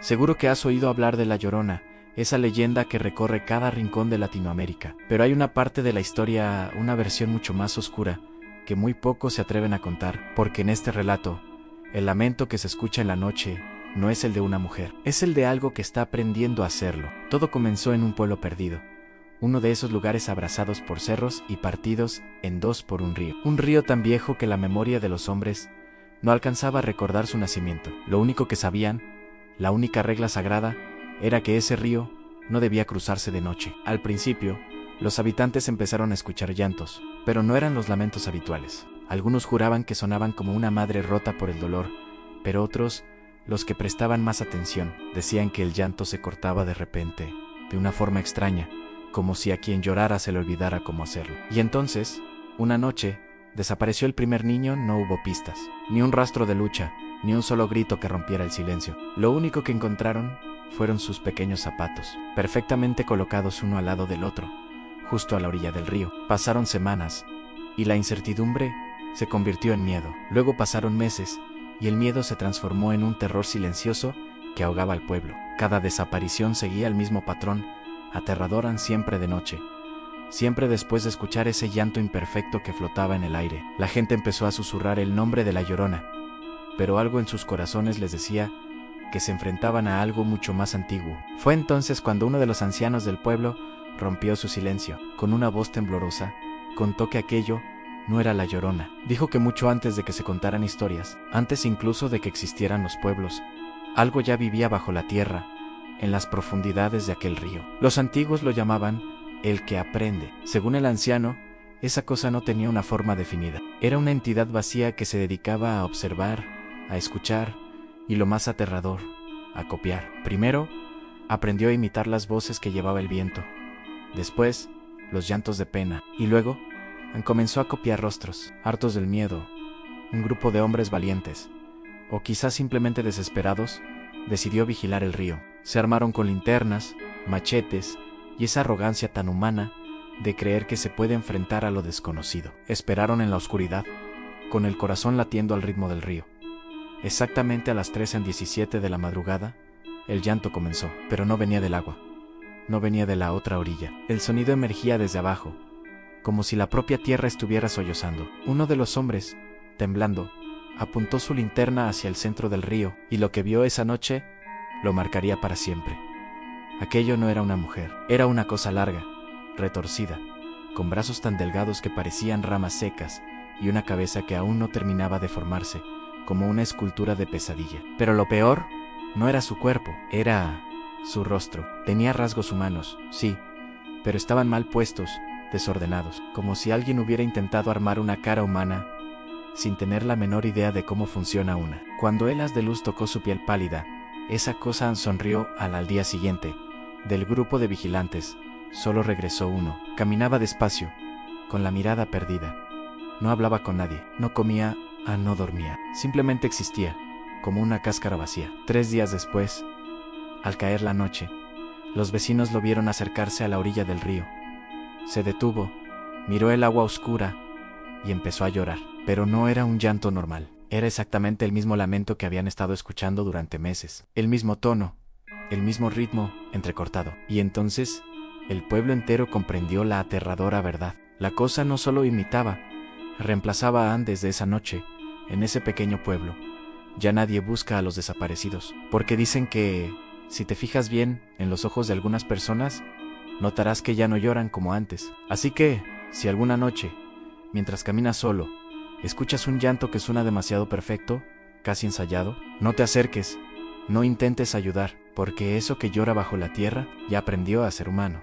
Seguro que has oído hablar de La Llorona, esa leyenda que recorre cada rincón de Latinoamérica. Pero hay una parte de la historia, una versión mucho más oscura, que muy pocos se atreven a contar, porque en este relato, el lamento que se escucha en la noche no es el de una mujer, es el de algo que está aprendiendo a hacerlo. Todo comenzó en un pueblo perdido, uno de esos lugares abrazados por cerros y partidos en dos por un río tan viejo que la memoria de los hombres no alcanzaba a recordar su nacimiento. Lo único que sabían, la única regla sagrada, era que ese río no debía cruzarse de noche. Al principio, los habitantes empezaron a escuchar llantos, pero no eran los lamentos habituales. Algunos juraban que sonaban como una madre rota por el dolor, pero otros, los que prestaban más atención, decían que el llanto se cortaba de repente, de una forma extraña, como si a quien llorara se le olvidara cómo hacerlo. Y entonces, una noche, desapareció el primer niño. No hubo pistas, ni un rastro de lucha, ni un solo grito que rompiera el silencio. Lo único que encontraron fueron sus pequeños zapatos, perfectamente colocados uno al lado del otro, justo a la orilla del río. Pasaron semanas, y la incertidumbre se convirtió en miedo. Luego pasaron meses, y el miedo se transformó en un terror silencioso que ahogaba al pueblo. Cada desaparición seguía el mismo patrón, aterradora siempre de noche, siempre después de escuchar ese llanto imperfecto que flotaba en el aire. La gente empezó a susurrar el nombre de La Llorona, pero algo en sus corazones les decía que se enfrentaban a algo mucho más antiguo. Fue entonces cuando uno de los ancianos del pueblo rompió su silencio. Con una voz temblorosa, contó que aquello no era La Llorona. Dijo que mucho antes de que se contaran historias, antes incluso de que existieran los pueblos, algo ya vivía bajo la tierra, en las profundidades de aquel río. Los antiguos lo llamaban el que aprende. Según el anciano, esa cosa no tenía una forma definida. Era una entidad vacía que se dedicaba a observar, a escuchar y, lo más aterrador, a copiar. Primero, aprendió a imitar las voces que llevaba el viento, después, los llantos de pena, y luego, comenzó a copiar rostros. Hartos del miedo, un grupo de hombres valientes, o quizás simplemente desesperados, decidió vigilar el río. Se armaron con linternas, machetes y esa arrogancia tan humana de creer que se puede enfrentar a lo desconocido. Esperaron en la oscuridad, con el corazón latiendo al ritmo del río. Exactamente a las 3:17 de la madrugada, el llanto comenzó, pero no venía del agua, no venía de la otra orilla. El sonido emergía desde abajo, como si la propia tierra estuviera sollozando. Uno de los hombres, temblando, apuntó su linterna hacia el centro del río, y lo que vio esa noche lo marcaría para siempre. Aquello no era una mujer, era una cosa larga, retorcida, con brazos tan delgados que parecían ramas secas y una cabeza que aún no terminaba de formarse, como una escultura de pesadilla. Pero lo peor no era su cuerpo, era su rostro. Tenía rasgos humanos, sí, pero estaban mal puestos, desordenados, como si alguien hubiera intentado armar una cara humana sin tener la menor idea de cómo funciona una. Cuando el haz de luz tocó su piel pálida, esa cosa sonrió. Al día siguiente, del grupo de vigilantes, solo regresó uno. Caminaba despacio, con la mirada perdida. No hablaba con nadie, no comía, no dormía. Simplemente existía, como una cáscara vacía. 3 días después, al caer la noche, los vecinos lo vieron acercarse a la orilla del río. Se detuvo, miró el agua oscura y empezó a llorar. Pero no era un llanto normal. Era exactamente el mismo lamento que habían estado escuchando durante meses. El mismo tono, el mismo ritmo entrecortado. Y entonces, el pueblo entero comprendió la aterradora verdad. La cosa no solo imitaba, reemplazaba a antes de esa noche, en ese pequeño pueblo. Ya nadie busca a los desaparecidos, porque dicen que, si te fijas bien en los ojos de algunas personas, notarás que ya no lloran como antes. Así que, si alguna noche, mientras caminas solo, escuchas un llanto que suena demasiado perfecto, casi ensayado, no te acerques, no intentes ayudar, porque eso que llora bajo la tierra ya aprendió a ser humano.